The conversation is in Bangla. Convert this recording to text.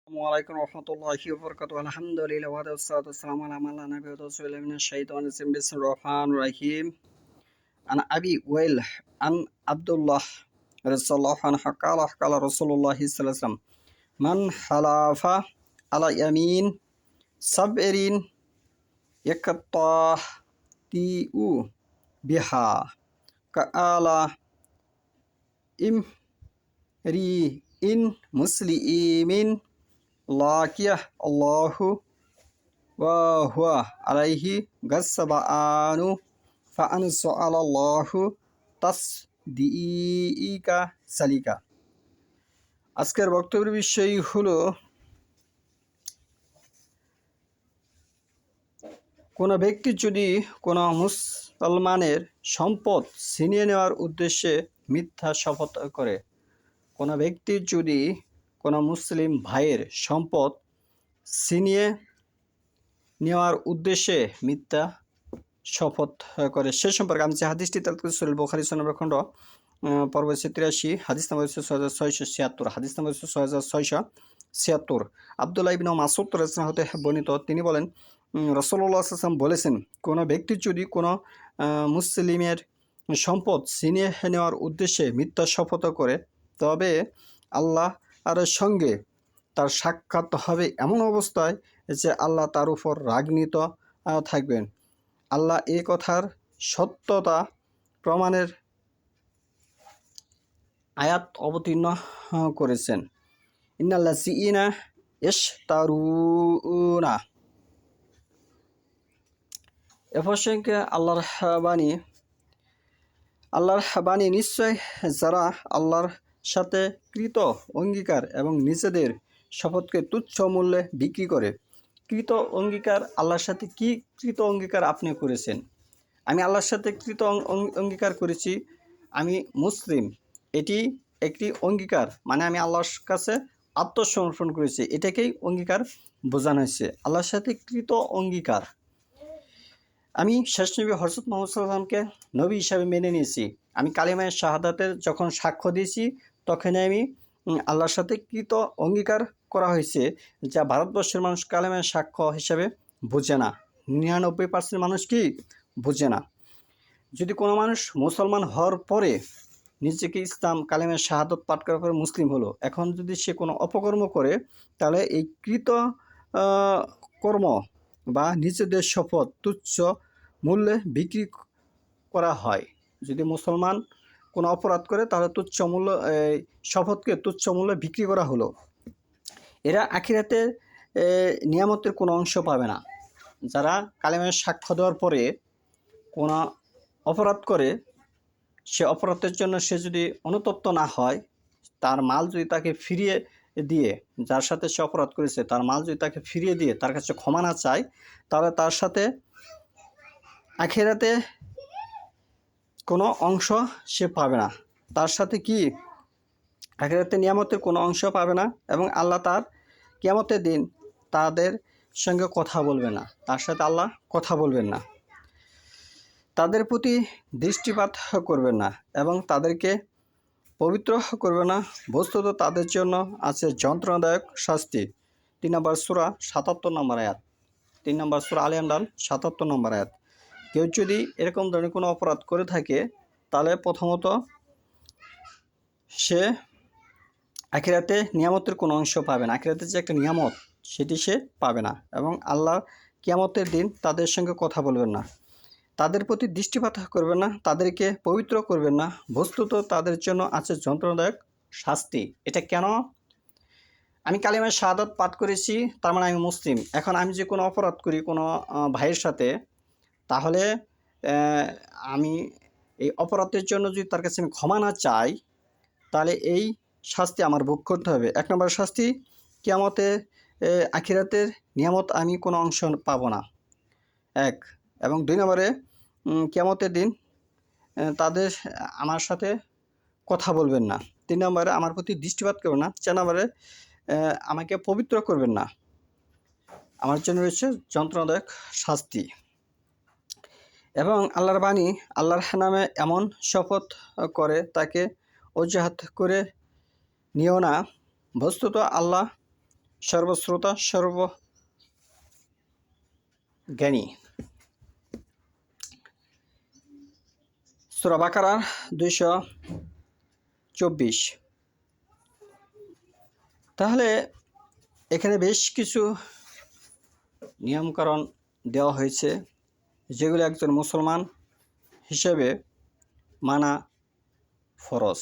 আসসালামু আলাইকুম রহমতুল্লাহি ওয়া বারাকাতুহু আলহামদুলিল্লাহ ওয়া সালাতু ওয়াসসালামু আলা মান লা নাবিয়্যা রাসূলুল্লাহ মিনাশ শাইতানির রাজিম বিসমিল্লাহির রহমানির রহিম আন আবি ওয়াইল আন আব্দুল্লাহ রাদিয়াল্লাহু আনহু ক্বালা ক্বালা রাসূলুল্লাহ সাল্লাল্লাহু আলাইহি ওয়াসাল্লাম মান হালাফা আলা ইয়ামিন সাবরিন ইয়াকাত্তাতিউ বিহা কাআলা ইমরিইন মুসলিমিন লাকিয়াহ আল্লাহু ওয়া হুয়া আলাইহি গাসসাবানু ফাআনসু আলাল্লাহু তাসদিকা সালিকা। আজকের বক্তব্যের বিষয় হলো, কোনো ব্যক্তি যদি কোনো মুসলমানের সম্পদ ছিনিয়ে নেওয়ার উদ্দেশ্যে মিথ্যা শপথ করে, কোনো ব্যক্তি যদি কোনো মুসলিম ভাইয়ের সম্পদ ছিনিয়ে নেওয়ার উদ্দেশ্যে মিথ্যা শপথ করে, সে সম্পর্কে আমি যে হাদিসটি তেলাওয়াত করেছি সহিহ বুখারী 6 নম্বর খণ্ড পর্ব 83 হাদিস নম্বর 6676, হাদিস নম্বর 6676। আব্দুল্লাহ ইবনে মাসউদ রাদিয়াল্লাহু হতে বর্ণিত, তিনি বলেন রাসূলুল্লাহ সাল্লাল্লাহু আলাইহি ওয়াসাল্লাম বলেছেন, কোনো ব্যক্তি যদি কোনো মুসলিমের সম্পদ ছিনিয়ে নেওয়ার উদ্দেশ্যে মিথ্যা শপথ করে, তবে আল্লাহ আর সঙ্গে তার সাক্ষাৎ হবে এমন অবস্থায় যে আল্লাহ তার উপর রাগান্বিত থাকবেন। আল্লাহ এই কথার সত্যতা প্রমাণের আয়াত অবতীর্ণ করেছেন। ইন্নাল্লাযীনা ইশতারুনা, এ প্রসঙ্গে আল্লাহর বাণী, নিশ্চয় যারা আল্লাহর সাথে কৃত অঙ্গীকার এবং নিজেদের শপথকে তুচ্ছ মূল্যে বিক্রি করে। কৃত অঙ্গীকার, আল্লাহর সাথে কি কৃত অঙ্গীকার আপনি করেছেন? আমি আল্লাহর সাথে কৃত অঙ্গীকার করেছি, আমি মুসলিম, এটি একটি অঙ্গীকার, মানে আমি আল্লাহর কাছে আত্মসমর্পণ করেছি, এটাকেই অঙ্গীকার বোঝানো হয়েছে। আল্লাহর সাথে কৃত অঙ্গীকার, আমি শেষ নবী হযরত মুহাম্মদ সাল্লাল্লাহু আলাইহি ওয়াসাল্লামকে নবী হিসাবে মেনে নিয়েছি। আমি কালিমায়ে শাহাদাতের যখন সাক্ষ্য দিয়েছি, তখনই আমি আল্লাহর সাথে কৃত অঙ্গীকার করা হয়েছে, যা ভারতবর্ষের মানুষ কালিমায়ে সাক্ষ্য হিসাবে বোঝে না। 99% মানুষ কি বোঝে না। যদি কোনো মানুষ মুসলমান হওয়ার পরে নিজেকে ইসলাম কালিমায়ে শাহাদাত পাঠ করার পরে মুসলিম হলো, এখন যদি সে কোনো অপকর্ম করে, তাহলে এই কৃত কর্ম বা নিজেদের শপথ তুচ্ছ মূল্যে বিক্রি করা হয়। যদি মুসলমান কোনো অপরাধ করে, তাহলে তুচ্ছ মূল্য শপথকে তুচ্ছ মূল্যে বিক্রি করা হলো। এরা আখিরাতে নিয়ামতের কোনো অংশ পাবে না। যারা কালেমায় সাক্ষ্য দেওয়ার পরে কোনো অপরাধ করে, সে অপরাধের জন্য সে যদি অনুতপ্ত না হয়, তার মাল যদি তাকে ফিরিয়ে দিয়ে, যার সাথে সে অপরাধ করেছে তার মাল যদি তাকে ফিরিয়ে দিয়ে তার কাছে ক্ষমা না চায়, তাহলে তার সাথে আখিরাতে কোনো অংশ সে পাবে না। তার সাথে কি আখিরাতে নিয়ামতের কোনো অংশ পাবে না, এবং আল্লাহ তার কিয়ামতের দিন তাদের সঙ্গে কথা বলবে না, তার সাথে আল্লাহ কথা বলবেন না, তাদের প্রতি দৃষ্টিপাত করবেন না, এবং তাদেরকে পবিত্র করবে না। বস্তুত তাদের জন্য আছে যন্ত্রণাদায়ক শাস্তি। 3 নম্বর সূরা 77 নম্বর আয়াত, 3 নম্বর সূরা আলে ইমরান 77 নম্বর আয়াত। কেউ যদি এরকম ধরনের কোনো অপরাধ করে থাকে, তাহলে প্রথমত সে আখিরাতে নিয়ামতের কোনো অংশ পাবে না। আখিরাতে যে একটা নিয়ামত, সেটি সে পাবে না, এবং আল্লাহ কিয়ামতের দিন তাদের সঙ্গে কথা বলবেন না, তাদের প্রতি দৃষ্টিপাত করবেন না, তাদেরকে পবিত্র করবেন না। বস্তুত তাদের জন্য আছে যন্ত্রণাদায়ক শাস্তি। এটা কেন? আমি কালিমায়ে শাহাদাত পাঠ করেছি, তার মানে আমি মুসলিম। এখন আমি যে কোনো অপরাধ করি কোনো ভাইয়ের সাথে, তাহলে আমি এই অপরাধের জন্য যদি তার কাছে আমি ক্ষমা না চাই, তাহলে এই শাস্তি আমার ভোগ করতে হবে। 1 নম্বর শাস্তি, কিয়ামতে আখিরাতের নিয়ামত আমি কোনো অংশ পাবো না, 1। এবং 2 নম্বরে কিয়ামতের দিন তাদের আমার সাথে কথা বলবেন না। 3 নম্বরে আমার প্রতি দৃষ্টিপাত করবেন না। 4 নম্বরে আমাকে পবিত্র করবেন না। আমার জন্য রয়েছে যন্ত্রণাদায়ক শাস্তি। এবং আল্লাহর বাণী, আল্লাহর নামে এমন শপথ করে তাকে অজুহাত করে নিও না। বস্তুত আল্লাহ সর্বশ্রোতা, সর্বজ্ঞানী। সূরা বাকারা 224। তাহলে এখানে বেশ কিছু নিয়মকানুন দেওয়া হয়েছে, যেগুলো একজন মুসলমান হিসেবে মানা ফরজ।